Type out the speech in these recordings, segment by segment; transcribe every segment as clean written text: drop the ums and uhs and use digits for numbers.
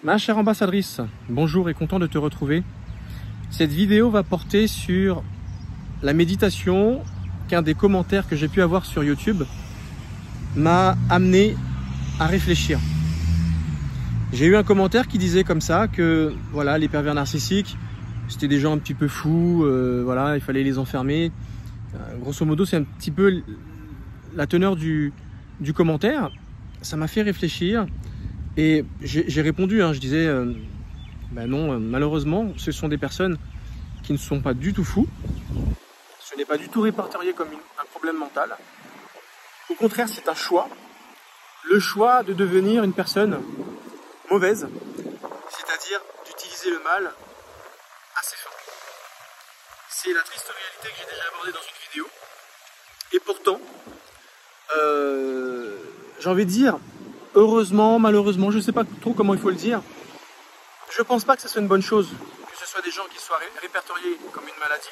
Ma chère ambassadrice, bonjour et content de te retrouver. Cette vidéo va porter sur la méditation qu'un des commentaires que j'ai pu avoir sur YouTube m'a amené à réfléchir. J'ai eu un commentaire qui disait comme ça que voilà, les pervers narcissiques, c'était des gens un petit peu fous, voilà, il fallait les enfermer. Grosso modo, c'est un petit peu la teneur du commentaire. Ça m'a fait réfléchir. Et j'ai répondu, je disais, ben non, malheureusement, ce sont des personnes qui ne sont pas du tout fous. Ce n'est pas du tout répertorié comme un problème mental. Au contraire, c'est un choix. Le choix de devenir une personne mauvaise, c'est-à-dire d'utiliser le mal à ses fins. C'est la triste réalité que j'ai déjà abordée dans une vidéo. Et pourtant, j'ai envie de dire, heureusement, malheureusement, je ne sais pas trop comment il faut le dire, je ne pense pas que ce soit une bonne chose que ce soit des gens qui soient répertoriés comme une maladie.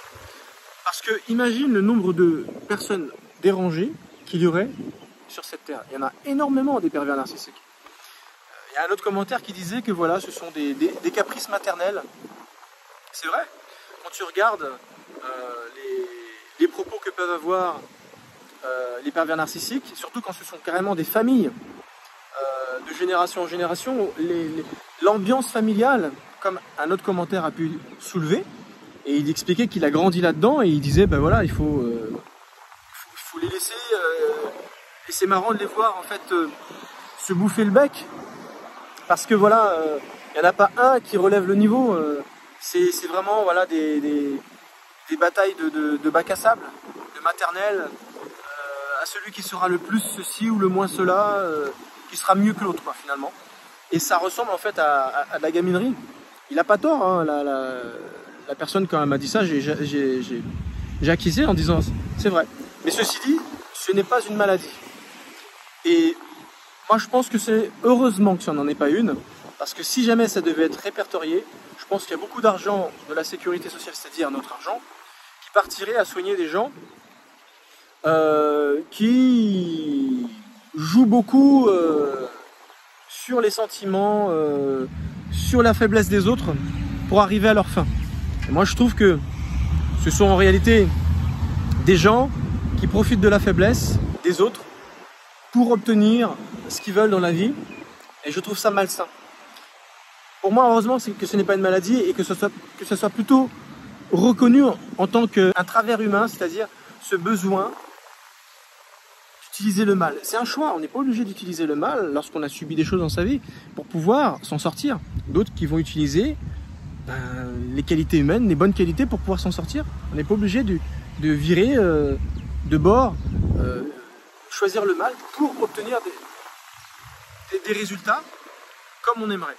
Parce que imagine le nombre de personnes dérangées qu'il y aurait sur cette terre. Il y en a énormément des pervers narcissiques. Il y a un autre commentaire qui disait que voilà, ce sont des caprices maternels. C'est vrai, quand tu regardes les propos que peuvent avoir les pervers narcissiques, surtout quand ce sont carrément des familles, de génération en génération, l'ambiance familiale, comme un autre commentaire a pu soulever, et il expliquait qu'il a grandi là-dedans, et il disait, ben voilà, il faut les laisser, et c'est marrant de les voir en fait se bouffer le bec, parce que voilà, il n'y en a pas un qui relève le niveau, c'est vraiment voilà, des batailles de bac à sable, de maternelle, à celui qui sera le plus ceci ou le moins cela, qui sera mieux que l'autre, finalement. Et ça ressemble en fait à de la gaminerie. Il n'a pas tort, hein, la personne, quand elle m'a dit ça, j'ai acquiescé en disant c'est vrai. Mais ceci dit, ce n'est pas une maladie. Et moi je pense que c'est heureusement que ça n'en est pas une, parce que si jamais ça devait être répertorié, je pense qu'il y a beaucoup d'argent de la sécurité sociale, c'est-à-dire notre argent, qui partirait à soigner des gens qui jouent beaucoup sur les sentiments, sur la faiblesse des autres pour arriver à leur fin. Et moi je trouve que ce sont en réalité des gens qui profitent de la faiblesse des autres pour obtenir ce qu'ils veulent dans la vie, et je trouve ça malsain. Pour moi, heureusement, c'est que ce n'est pas une maladie et que ce soit plutôt reconnu en tant qu'un travers humain, c'est-à-dire ce besoin d'utiliser le mal. C'est un choix, on n'est pas obligé d'utiliser le mal lorsqu'on a subi des choses dans sa vie pour pouvoir s'en sortir. D'autres qui vont utiliser les qualités humaines, les bonnes qualités pour pouvoir s'en sortir. On n'est pas obligé de virer de bord, choisir le mal pour obtenir des résultats comme on aimerait.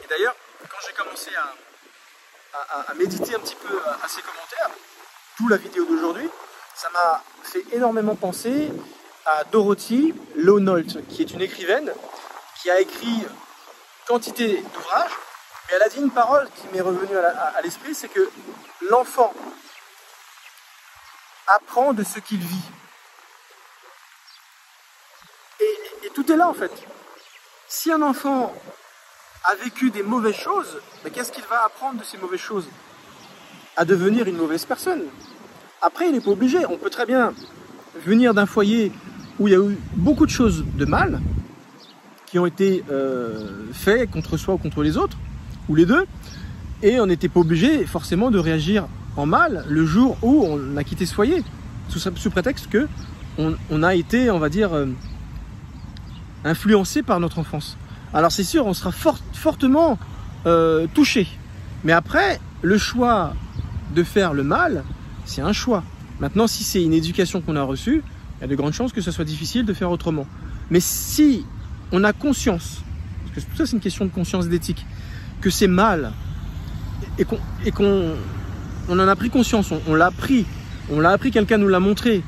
Et d'ailleurs, quand j'ai commencé à méditer un petit peu à ces commentaires, d'où la vidéo d'aujourd'hui, ça m'a fait énormément penser à Dorothy Lonolt, qui est une écrivaine qui a écrit quantité d'ouvrages, mais elle a dit une parole qui m'est revenue à l'esprit, c'est que l'enfant apprend de ce qu'il vit. Et tout est là en fait. Si un enfant a vécu des mauvaises choses, qu'est-ce qu'il va apprendre de ces mauvaises choses? À devenir une mauvaise personne. Après, il n'est pas obligé. On peut très bien venir d'un foyer où il y a eu beaucoup de choses de mal qui ont été faites contre soi ou contre les autres, ou les deux, et on n'était pas obligé forcément de réagir en mal le jour où on a quitté ce foyer, sous prétexte que on a été, on va dire, influencé par notre enfance. Alors c'est sûr, on sera fortement touché. Mais après, le choix de faire le mal, c'est un choix. Maintenant, si c'est une éducation qu'on a reçue, il y a de grandes chances que ce soit difficile de faire autrement. Mais si on a conscience, parce que tout ça c'est une question de conscience, d'éthique, que c'est mal, et qu'on en a pris conscience, on l'a appris, quelqu'un nous l'a montré,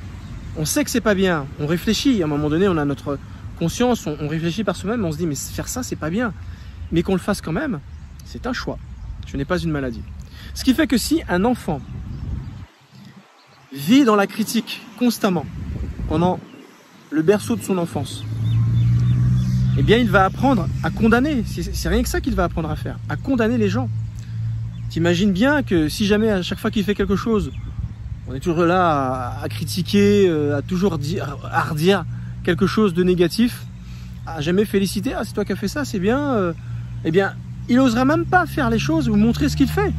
on sait que c'est pas bien, on réfléchit, à un moment donné on a notre conscience, on réfléchit par soi-même, on se dit mais faire ça c'est pas bien, mais qu'on le fasse quand même, c'est un choix, ce n'est pas une maladie. Ce qui fait que si un enfant vit dans la critique constamment pendant le berceau de son enfance, eh bien il va apprendre à condamner. C'est rien que ça qu'il va apprendre à faire, à condamner les gens. T'imagines bien que si jamais à chaque fois qu'il fait quelque chose, on est toujours là à critiquer, à toujours à redire quelque chose de négatif, à jamais féliciter, ah c'est toi qui as fait ça, c'est bien, eh bien il n'osera même pas faire les choses ou montrer ce qu'il fait.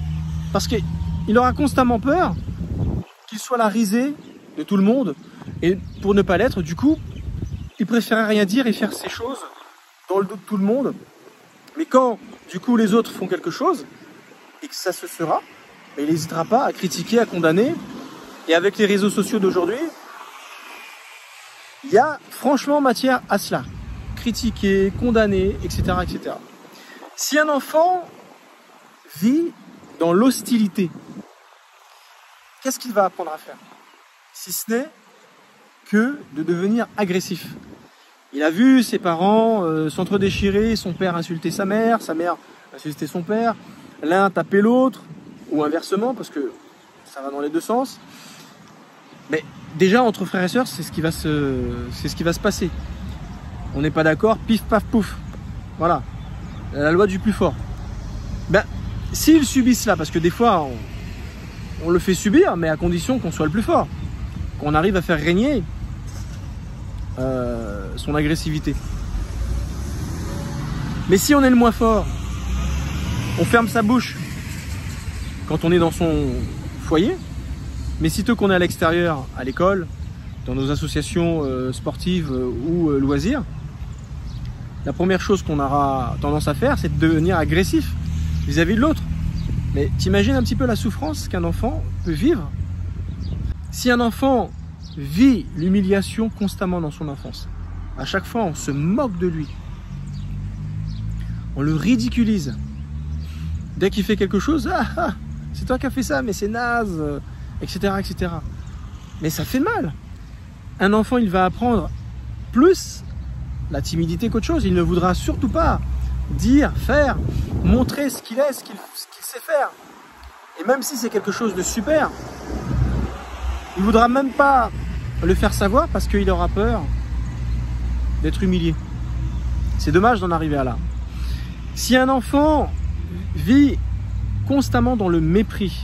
Parce qu'il aura constamment peur qu'il soit la risée de tout le monde. Et pour ne pas l'être, du coup, il préfère rien dire et faire ses choses dans le dos de tout le monde. Mais quand, du coup, les autres font quelque chose, et que ça se fera, il n'hésitera pas à critiquer, à condamner. Et avec les réseaux sociaux d'aujourd'hui, il y a franchement matière à cela. Critiquer, condamner, etc., etc. Si un enfant vit dans l'hostilité, qu'est-ce qu'il va apprendre à faire? Si ce n'est que de devenir agressif. Il a vu ses parents s'entre-déchirer, son père insulter sa mère insulter son père, l'un taper l'autre, ou inversement, parce que ça va dans les deux sens. Mais déjà, entre frères et sœurs, c'est ce qui va se passer. On n'est pas d'accord, pif, paf, pouf. Voilà. La loi du plus fort. Ben, s'ils subissent cela, parce que des fois, on le fait subir, mais à condition qu'on soit le plus fort. Qu'on arrive à faire régner son agressivité. Mais si on est le moins fort, on ferme sa bouche quand on est dans son foyer. Mais sitôt qu'on est à l'extérieur, à l'école, dans nos associations sportives ou loisirs, la première chose qu'on aura tendance à faire, c'est de devenir agressif vis-à-vis de l'autre. Mais t'imagines un petit peu la souffrance qu'un enfant peut vivre? Si un enfant vit l'humiliation constamment dans son enfance, à chaque fois on se moque de lui, on le ridiculise. Dès qu'il fait quelque chose, c'est toi qui as fait ça, mais c'est naze, etc., etc. Mais ça fait mal. Un enfant, il va apprendre plus la timidité qu'autre chose. Il ne voudra surtout pas dire, faire, montrer ce qu'il est, ce qu'il sait faire. Et même si c'est quelque chose de super, il ne voudra même pas le faire savoir parce qu'il aura peur d'être humilié. C'est dommage d'en arriver à là. Si un enfant vit constamment dans le mépris,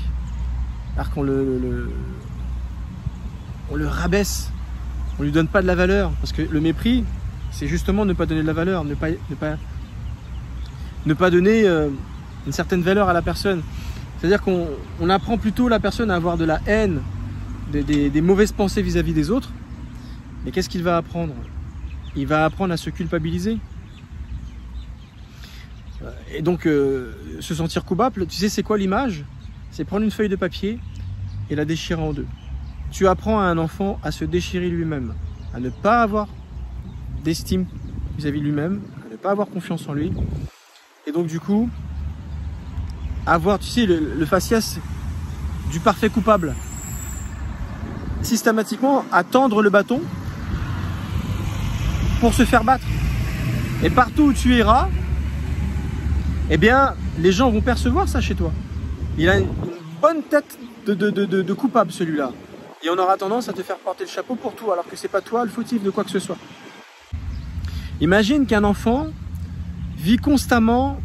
alors qu'on le rabaisse, on lui donne pas de la valeur, parce que le mépris, c'est justement ne pas donner de la valeur, ne pas donner une certaine valeur à la personne. C'est-à-dire qu'on apprend plutôt la personne à avoir de la haine, des mauvaises pensées vis-à-vis des autres. Mais qu'est-ce qu'il va apprendre? Il va apprendre à se culpabiliser. Et donc, se sentir coupable, tu sais c'est quoi l'image? C'est prendre une feuille de papier et la déchirer en deux. Tu apprends à un enfant à se déchirer lui-même, à ne pas avoir d'estime vis-à-vis de lui-même, à ne pas avoir confiance en lui. Et donc du coup, avoir, tu sais, le faciès du parfait coupable. Systématiquement, à tendre le bâton pour se faire battre. Et partout où tu iras, eh bien, les gens vont percevoir ça chez toi. Il a une bonne tête de coupable, celui-là. Et on aura tendance à te faire porter le chapeau pour tout, alors que c'est pas toi le fautif de quoi que ce soit. Imagine qu'un enfant vit constamment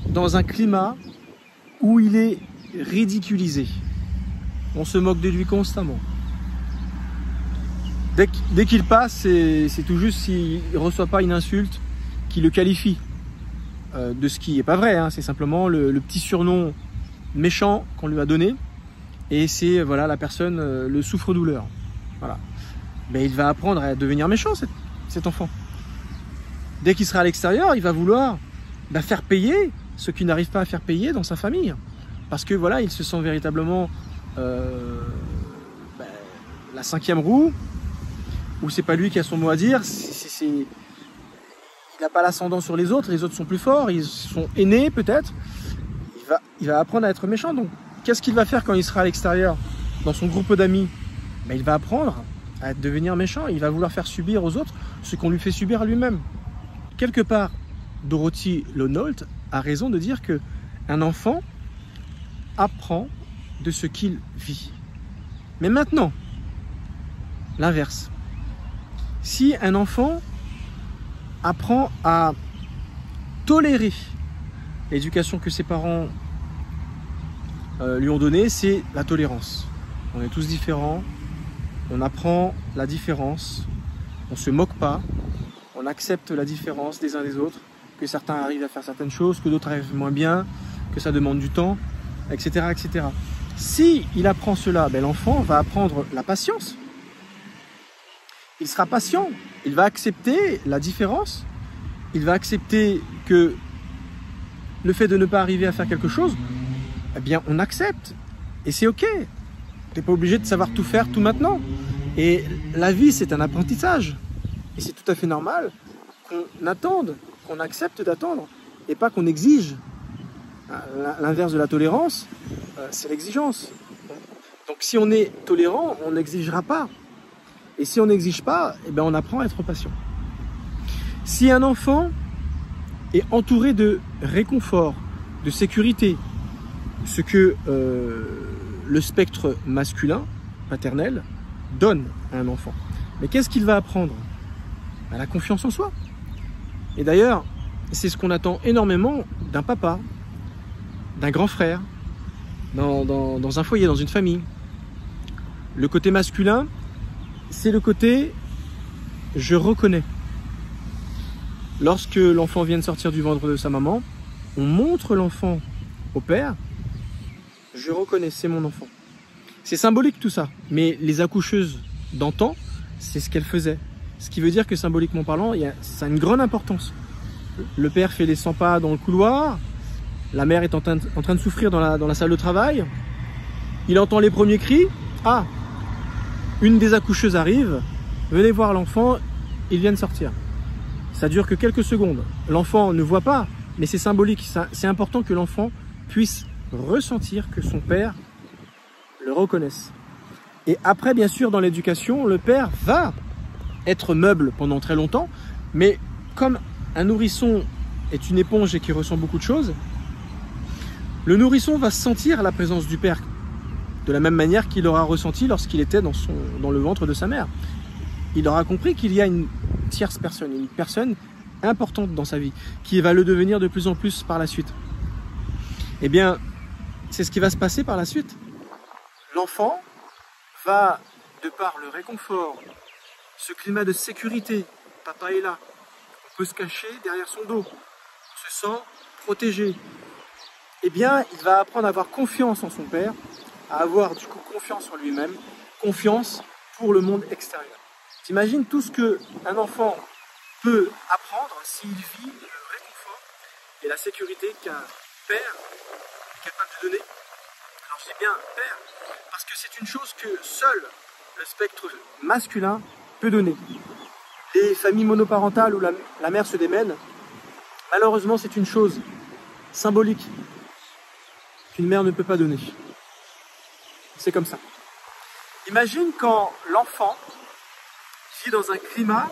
dans un climat où il est ridiculisé. On se moque de lui constamment. Dès qu'il passe, c'est tout juste s'il ne reçoit pas une insulte qui le qualifie de ce qui n'est pas vrai. Hein. C'est simplement le petit surnom méchant qu'on lui a donné. Et c'est voilà, la personne, le souffre-douleur. Voilà. Mais il va apprendre à devenir méchant, cet enfant. Dès qu'il sera à l'extérieur, il va vouloir faire payer ce qu'il n'arrive pas à faire payer dans sa famille. Parce que voilà, il se sent véritablement la cinquième roue, où c'est pas lui qui a son mot à dire. Il n'a pas l'ascendant sur les autres sont plus forts, ils sont aînés peut-être. Il va apprendre à être méchant. Donc qu'est-ce qu'il va faire quand il sera à l'extérieur, dans son groupe d'amis? Il va apprendre à devenir méchant, il va vouloir faire subir aux autres ce qu'on lui fait subir à lui-même. Quelque part, Dorothy Lonolt a raison de dire que un enfant apprend de ce qu'il vit. Mais maintenant, l'inverse. Si un enfant apprend à tolérer l'éducation que ses parents lui ont donnée, c'est la tolérance. On est tous différents, on apprend la différence, on ne se moque pas, on accepte la différence des uns des autres, que certains arrivent à faire certaines choses, que d'autres arrivent moins bien, que ça demande du temps, etc. etc. Si il apprend cela, ben l'enfant va apprendre la patience. Il sera patient, il va accepter la différence, il va accepter que le fait de ne pas arriver à faire quelque chose, eh bien on accepte et c'est ok. Tu n'es pas obligé de savoir tout faire tout maintenant. Et la vie c'est un apprentissage et c'est tout à fait normal qu'on attende, qu'on accepte d'attendre et pas qu'on exige. L'inverse de la tolérance, c'est l'exigence. Donc si on est tolérant, on n'exigera pas. Et si on n'exige pas, eh bien on apprend à être patient. Si un enfant est entouré de réconfort, de sécurité, ce que le spectre masculin, paternel, donne à un enfant. Mais qu'est-ce qu'il va apprendre? La confiance en soi. Et d'ailleurs, c'est ce qu'on attend énormément d'un papa, d'un grand frère, dans un foyer, dans une famille. Le côté masculin, c'est le côté « je reconnais ». Lorsque l'enfant vient de sortir du ventre de sa maman, on montre l'enfant au père « je reconnais, c'est mon enfant ». C'est symbolique tout ça, mais les accoucheuses d'antan, c'est ce qu'elles faisaient. Ce qui veut dire que symboliquement parlant, ça a une grande importance. Le père fait les 100 pas dans le couloir, la mère est en train de souffrir dans la salle de travail, il entend les premiers cris, ah, une des accoucheuses arrive, venez voir l'enfant, il vient de sortir. Ça dure que quelques secondes. L'enfant ne voit pas, mais c'est symbolique. C'est important que l'enfant puisse ressentir que son père le reconnaisse. Et après, bien sûr, dans l'éducation, le père va être meuble pendant très longtemps, mais comme un nourrisson est une éponge et qui ressent beaucoup de choses, le nourrisson va sentir la présence du père de la même manière qu'il aura ressenti lorsqu'il était dans le ventre de sa mère. Il aura compris qu'il y a une tierce personne, une personne importante dans sa vie, qui va le devenir de plus en plus par la suite. Eh bien, c'est ce qui va se passer par la suite. L'enfant va, de par le réconfort, ce climat de sécurité, papa est là, on peut se cacher derrière son dos, on se sent protégé. Eh bien, il va apprendre à avoir confiance en son père, à avoir du coup confiance en lui-même, confiance pour le monde extérieur. T'imagines tout ce qu'un enfant peut apprendre s'il vit le réconfort et la sécurité qu'un père est capable de donner. Alors je dis bien père, parce que c'est une chose que seul le spectre masculin peut donner. Les familles monoparentales où la mère se démène, malheureusement c'est une chose symbolique qu'une mère ne peut pas donner. C'est comme ça. Imagine quand l'enfant vit dans un climat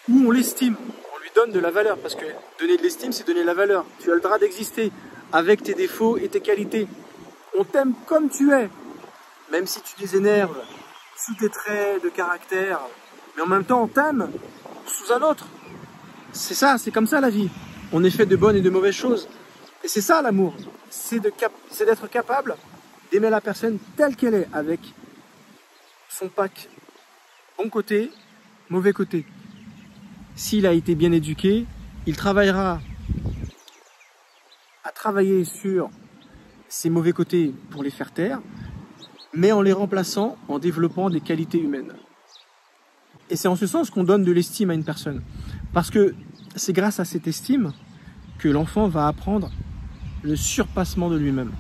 où on l'estime, on lui donne de la valeur, parce que donner de l'estime, c'est donner de la valeur. Tu as le droit d'exister avec tes défauts et tes qualités. On t'aime comme tu es, même si tu les énerves sous tes traits de caractère, mais en même temps on t'aime sous un autre. C'est ça, c'est comme ça la vie. On est fait de bonnes et de mauvaises choses. Et c'est ça l'amour, c'est d'être capable d'aimer la personne telle qu'elle est, avec son pack bon côté, mauvais côté. S'il a été bien éduqué, il travaillera à travailler sur ses mauvais côtés pour les faire taire, mais en les remplaçant, en développant des qualités humaines. Et c'est en ce sens qu'on donne de l'estime à une personne. Parce que c'est grâce à cette estime que l'enfant va apprendre le surpassement de lui-même.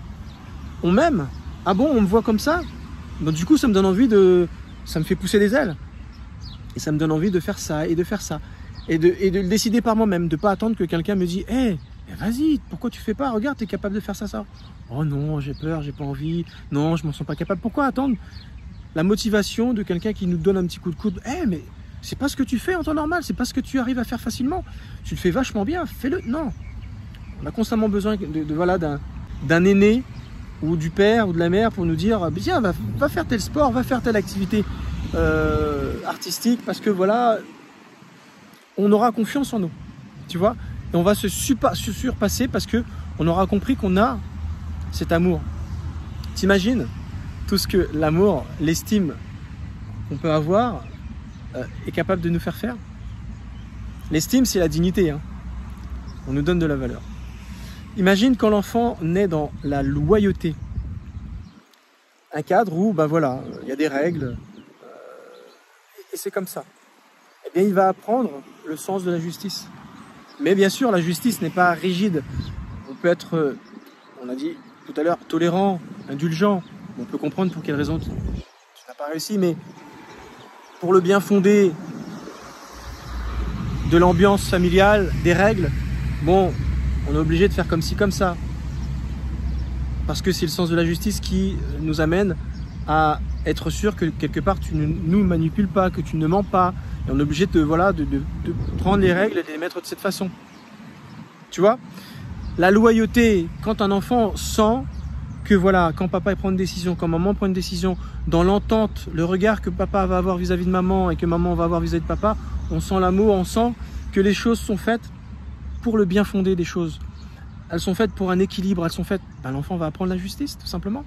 On m'aime? Ah bon, on me voit comme ça? Donc du coup, ça me donne envie ça me fait pousser des ailes. Et ça me donne envie de faire ça et de faire ça. Et de le décider par moi-même, de ne pas attendre que quelqu'un me dise « Hé, vas-y, pourquoi tu fais pas? Regarde, tu es capable de faire ça, ça. » Oh non, j'ai peur, j'ai pas envie. Non, je m'en sens pas capable. Pourquoi attendre la motivation de quelqu'un qui nous donne un petit coup de coude? Hé, mais c'est pas ce que tu fais en temps normal, c'est pas ce que tu arrives à faire facilement. Tu le fais vachement bien, fais-le. Non. On a constamment besoin voilà, d'un aîné ou du père ou de la mère pour nous dire « Tiens, va faire tel sport, va faire telle activité artistique, parce que voilà, on aura confiance en nous, tu vois. Et on va se surpasser parce que on aura compris qu'on a cet amour. T'imagines tout ce que l'amour, l'estime qu'on peut avoir est capable de nous faire faire? L'estime, c'est la dignité, hein. On nous donne de la valeur. Imagine quand l'enfant naît dans la loyauté. Un cadre où, ben voilà, il y a des règles, et c'est comme ça. Eh bien, il va apprendre le sens de la justice. Mais bien sûr, la justice n'est pas rigide. On peut être, on a dit tout à l'heure, tolérant, indulgent. On peut comprendre pour quelle raison tu n'as pas réussi, mais pour le bien fondé de l'ambiance familiale, des règles, bon, on est obligé de faire comme ci, comme ça. Parce que c'est le sens de la justice qui nous amène à être sûr que quelque part tu ne nous manipules pas, que tu ne mens pas. Et on est obligé de, voilà, de prendre les règles et de les mettre de cette façon. Tu vois? La loyauté, quand un enfant sent que voilà, quand papa prend une décision, quand maman prend une décision, dans l'entente, le regard que papa va avoir vis-à-vis de maman et que maman va avoir vis-à-vis de papa, on sent l'amour, on sent que les choses sont faites pour le bien fondé des choses. Elles sont faites pour un équilibre, elles sont faites... Ben, l'enfant va apprendre la justice, tout simplement.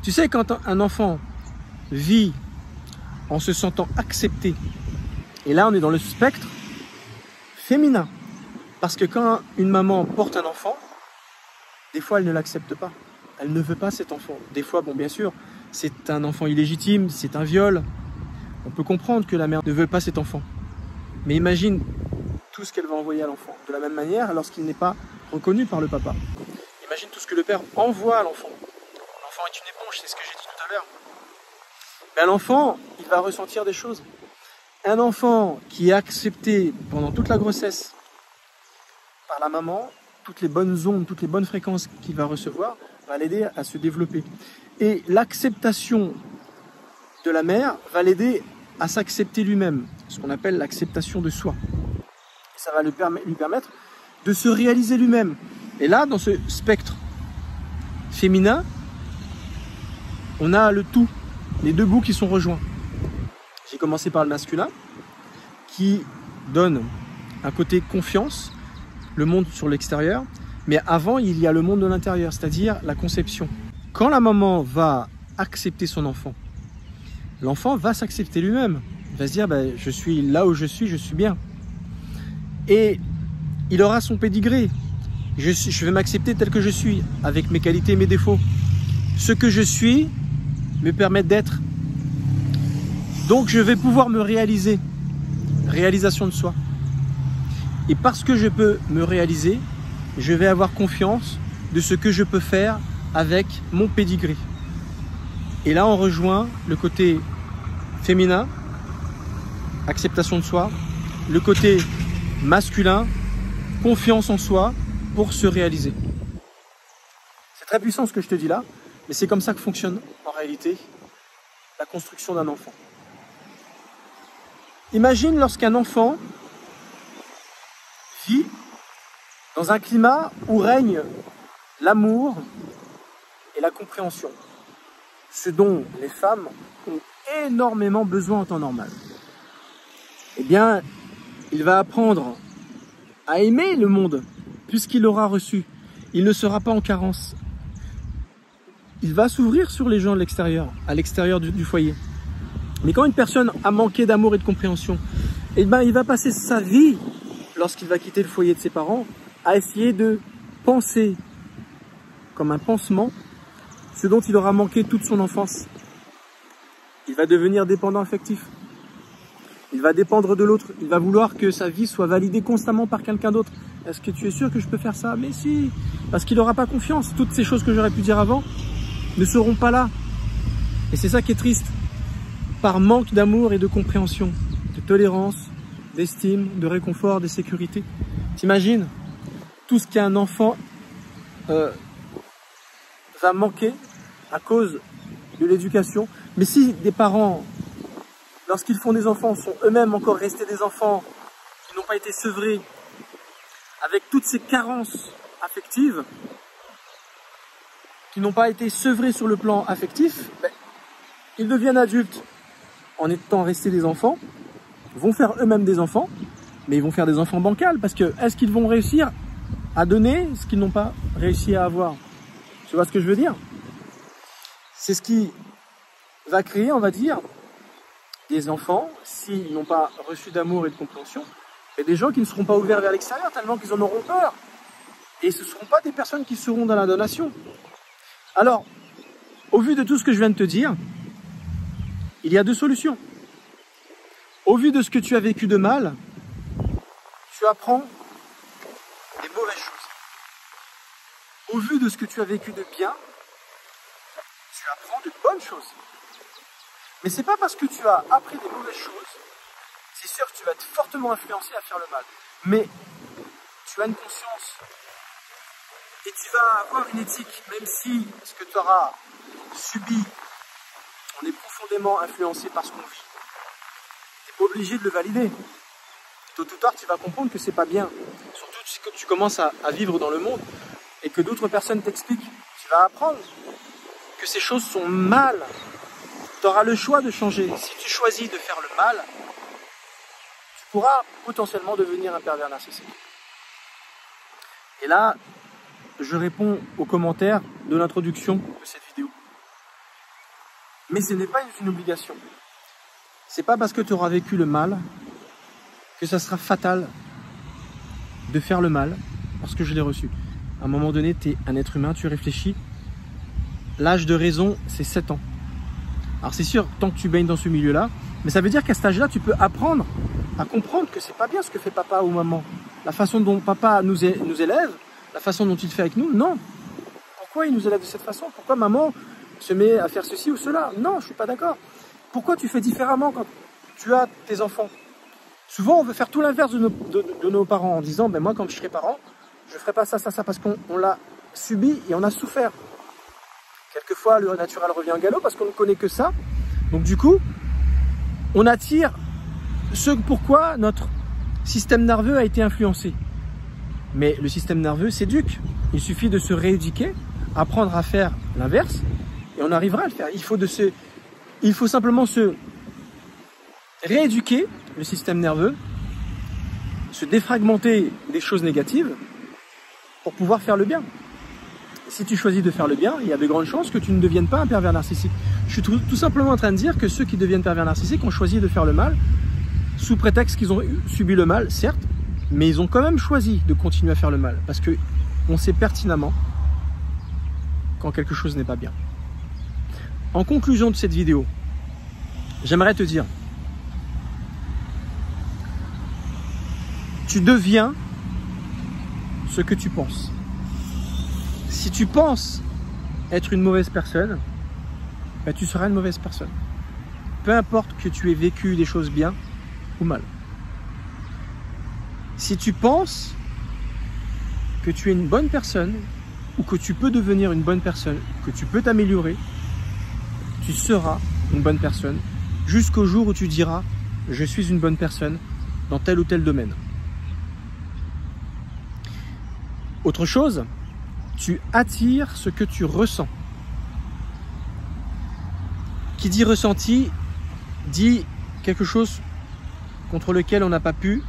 Tu sais, quand un enfant vit en se sentant accepté, et là on est dans le spectre féminin, parce que quand une maman porte un enfant, des fois elle ne l'accepte pas, elle ne veut pas cet enfant. Des fois, bon bien sûr, c'est un enfant illégitime, c'est un viol, on peut comprendre que la mère ne veut pas cet enfant. Mais imagine tout ce qu'elle va envoyer à l'enfant. De la même manière, lorsqu'il n'est pas reconnu par le papa. Imagine tout ce que le père envoie à l'enfant. L'enfant est une éponge, c'est ce que j'ai dit tout à l'heure. Mais l'enfant, il va ressentir des choses. Un enfant qui est accepté pendant toute la grossesse par la maman, toutes les bonnes ondes, toutes les bonnes fréquences qu'il va recevoir, va l'aider à se développer. Et l'acceptation de la mère va l'aider à s'accepter lui-même, ce qu'on appelle l'acceptation de soi. Et ça va lui permettre de se réaliser lui-même. Et là, dans ce spectre féminin, on a le tout, les deux bouts qui sont rejoints. J'ai commencé par le masculin, qui donne un côté confiance, le monde sur l'extérieur, mais avant, il y a le monde de l'intérieur, c'est-à-dire la conception. Quand la maman va accepter son enfant, l'enfant va s'accepter lui-même. Il va se dire, ben, je suis là où je suis bien. Et il aura son pédigré. Je vais m'accepter tel que je suis, avec mes qualités et mes défauts. Ce que je suis me permet d'être. Donc je vais pouvoir me réaliser. Réalisation de soi. Et parce que je peux me réaliser, je vais avoir confiance de ce que je peux faire avec mon pédigré. Et là, on rejoint le côté féminin, acceptation de soi, le côté masculin, confiance en soi pour se réaliser. C'est très puissant ce que je te dis là, mais c'est comme ça que fonctionne en réalité la construction d'un enfant. Imagine lorsqu'un enfant vit dans un climat où règne l'amour et la compréhension, ce dont les femmes ont énormément besoin en temps normal. Eh bien, il va apprendre à aimer le monde, puisqu'il l'aura reçu. Il ne sera pas en carence. Il va s'ouvrir sur les gens de l'extérieur, à l'extérieur du foyer. Mais quand une personne a manqué d'amour et de compréhension, eh ben, il va passer sa vie, lorsqu'il va quitter le foyer de ses parents, à essayer de penser comme un pansement ce dont il aura manqué toute son enfance. Il va devenir dépendant affectif. Il va dépendre de l'autre. Il va vouloir que sa vie soit validée constamment par quelqu'un d'autre. Est-ce que tu es sûr que je peux faire ça? Mais si, parce qu'il n'aura pas confiance. Toutes ces choses que j'aurais pu dire avant ne seront pas là. Et c'est ça qui est triste. Par manque d'amour et de compréhension, de tolérance, d'estime, de réconfort, de sécurité. T'imagines tout ce qu'un enfant va manquer à cause de l'éducation. Mais si des parents, lorsqu'ils font des enfants, sont eux-mêmes encore restés des enfants qui n'ont pas été sevrés, avec toutes ces carences affectives, qui n'ont pas été sevrés sur le plan affectif, ben, ils deviennent adultes en étant restés des enfants, vont faire eux-mêmes des enfants, mais ils vont faire des enfants bancals parce que est-ce qu'ils vont réussir à donner ce qu'ils n'ont pas réussi à avoir? Tu vois ce que je veux dire? C'est ce qui va créer, on va dire, des enfants, s'ils n'ont pas reçu d'amour et de compréhension, et des gens qui ne seront pas ouverts vers l'extérieur tellement qu'ils en auront peur. Et ce ne seront pas des personnes qui seront dans la donation. Alors, au vu de tout ce que je viens de te dire, il y a deux solutions. Au vu de ce que tu as vécu de mal, tu apprends des mauvaises choses. Au vu de ce que tu as vécu de bien, tu apprends de bonnes choses. Mais c'est pas parce que tu as appris des mauvaises choses, c'est sûr que tu vas être fortement influencé à faire le mal. Mais tu as une conscience et tu vas avoir une éthique, même si ce que tu auras subi, on est profondément influencé par ce qu'on vit. Tu n'es pas obligé de le valider. Tôt ou tard, tu vas comprendre que c'est pas bien. Surtout si tu commences à vivre dans le monde et que d'autres personnes t'expliquent. Tu vas apprendre que ces choses sont mal. Tu auras le choix de changer. Si tu choisis de faire le mal, tu pourras potentiellement devenir un pervers narcissique. Et là, je réponds aux commentaires de l'introduction de cette vidéo. Mais ce n'est pas une obligation. C'est pas parce que tu auras vécu le mal que ça sera fatal de faire le mal, parce que je l'ai reçu. À un moment donné, tu es un être humain, tu réfléchis. L'âge de raison, c'est 7 ans. Alors c'est sûr, tant que tu baignes dans ce milieu-là, mais ça veut dire qu'à cet âge-là, tu peux apprendre à comprendre que c'est pas bien ce que fait papa ou maman. La façon dont papa nous élève, la façon dont il fait avec nous, non. Pourquoi il nous élève de cette façon? Pourquoi maman se met à faire ceci ou cela? Non, je suis pas d'accord. Pourquoi tu fais différemment quand tu as tes enfants? Souvent, on veut faire tout l'inverse de nos parents en disant, ben moi, quand je serai parent, je ferai pas ça, parce qu'on l'a subi et on a souffert. Quelquefois, le naturel revient en galop parce qu'on ne connaît que ça. Donc du coup, on attire ce pourquoi notre système nerveux a été influencé. Mais le système nerveux s'éduque. Il suffit de se rééduquer, apprendre à faire l'inverse, et on arrivera à le faire. Il faut simplement se rééduquer, le système nerveux, se défragmenter des choses négatives pour pouvoir faire le bien. Si tu choisis de faire le bien, il y a de grandes chances que tu ne deviennes pas un pervers narcissique. Je suis tout simplement en train de dire que ceux qui deviennent pervers narcissiques ont choisi de faire le mal, sous prétexte qu'ils ont subi le mal, certes, mais ils ont quand même choisi de continuer à faire le mal, parce qu'on sait pertinemment quand quelque chose n'est pas bien. En conclusion de cette vidéo, j'aimerais te dire, tu deviens ce que tu penses. Si tu penses être une mauvaise personne, ben tu seras une mauvaise personne. Peu importe que tu aies vécu des choses bien ou mal. Si tu penses que tu es une bonne personne, ou que tu peux devenir une bonne personne, que tu peux t'améliorer, tu seras une bonne personne jusqu'au jour où tu diras « je suis une bonne personne dans tel ou tel domaine ». Autre chose, tu attires ce que tu ressens. Qui dit ressenti, dit quelque chose contre lequel on n'a pas pu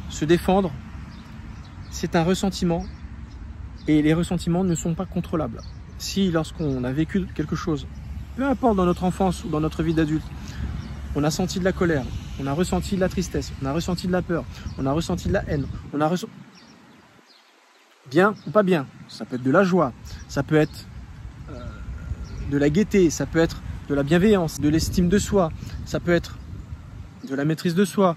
se défendre. C'est un ressentiment et les ressentiments ne sont pas contrôlables. Si lorsqu'on a vécu quelque chose, peu importe dans notre enfance ou dans notre vie d'adulte, on a senti de la colère, on a ressenti de la tristesse, on a ressenti de la peur, on a ressenti de la haine, on a ressenti bien ou pas bien, ça peut être de la joie, ça peut être de la gaieté, ça peut être de la bienveillance, de l'estime de soi, ça peut être de la maîtrise de soi.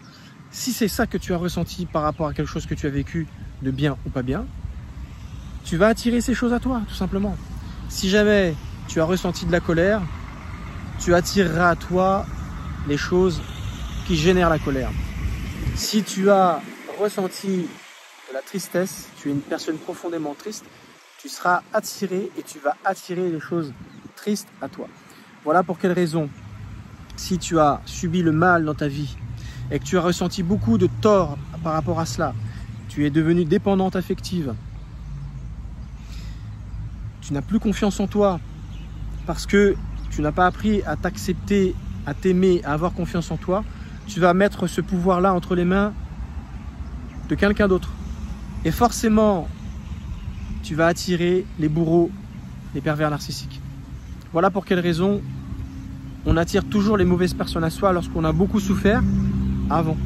Si c'est ça que tu as ressenti par rapport à quelque chose que tu as vécu de bien ou pas bien, tu vas attirer ces choses à toi, tout simplement. Si jamais tu as ressenti de la colère, tu attireras à toi les choses qui génèrent la colère. Si tu as ressenti de la tristesse, tu es une personne profondément triste, tu seras attiré et tu vas attirer les choses tristes à toi. Voilà pour quelle raison, si tu as subi le mal dans ta vie et que tu as ressenti beaucoup de tort par rapport à cela, tu es devenue dépendante affective, tu n'as plus confiance en toi parce que tu n'as pas appris à t'accepter, à t'aimer, à avoir confiance en toi, tu vas mettre ce pouvoir-là entre les mains de quelqu'un d'autre. Et forcément, tu vas attirer les bourreaux, les pervers narcissiques. Voilà pour quelle raison on attire toujours les mauvaises personnes à soi lorsqu'on a beaucoup souffert avant.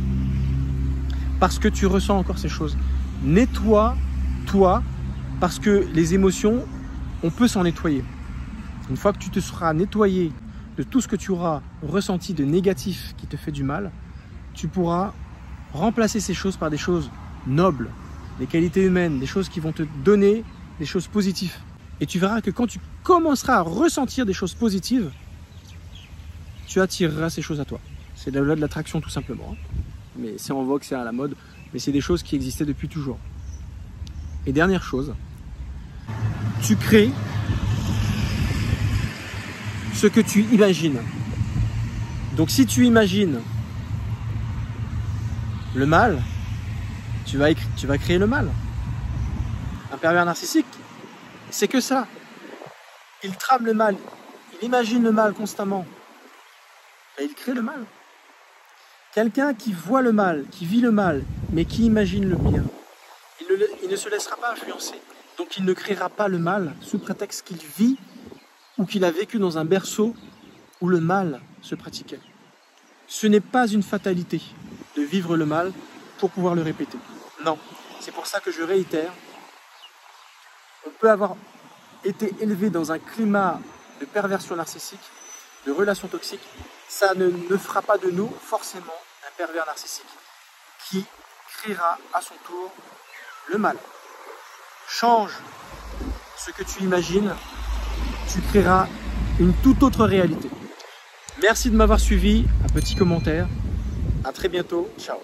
Parce que tu ressens encore ces choses. Nettoie-toi, parce que les émotions, on peut s'en nettoyer. Une fois que tu te seras nettoyé de tout ce que tu auras ressenti de négatif qui te fait du mal, tu pourras remplacer ces choses par des choses nobles, des qualités humaines, des choses qui vont te donner des choses positives. Et tu verras que quand tu commenceras à ressentir des choses positives, tu attireras ces choses à toi. C'est la loi de l'attraction tout simplement. Mais c'est en vogue, c'est à la mode, mais c'est des choses qui existaient depuis toujours. Et dernière chose, tu crées ce que tu imagines. Donc si tu imagines le mal, tu vas créer le mal. Un pervers narcissique, c'est que ça. Il trame le mal, il imagine le mal constamment. Et il crée le mal. Quelqu'un qui voit le mal, qui vit le mal, mais qui imagine le bien, il ne se laissera pas influencer. Donc il ne créera pas le mal sous prétexte qu'il vit ou qu'il a vécu dans un berceau où le mal se pratiquait. Ce n'est pas une fatalité de vivre le mal pour pouvoir le répéter. Non, c'est pour ça que je réitère, on peut avoir été élevé dans un climat de perversion narcissique, de relations toxiques, ça ne fera pas de nous forcément un pervers narcissique qui créera à son tour le mal. Change ce que tu imagines, tu créeras une toute autre réalité. Merci de m'avoir suivi, un petit commentaire, à très bientôt, ciao.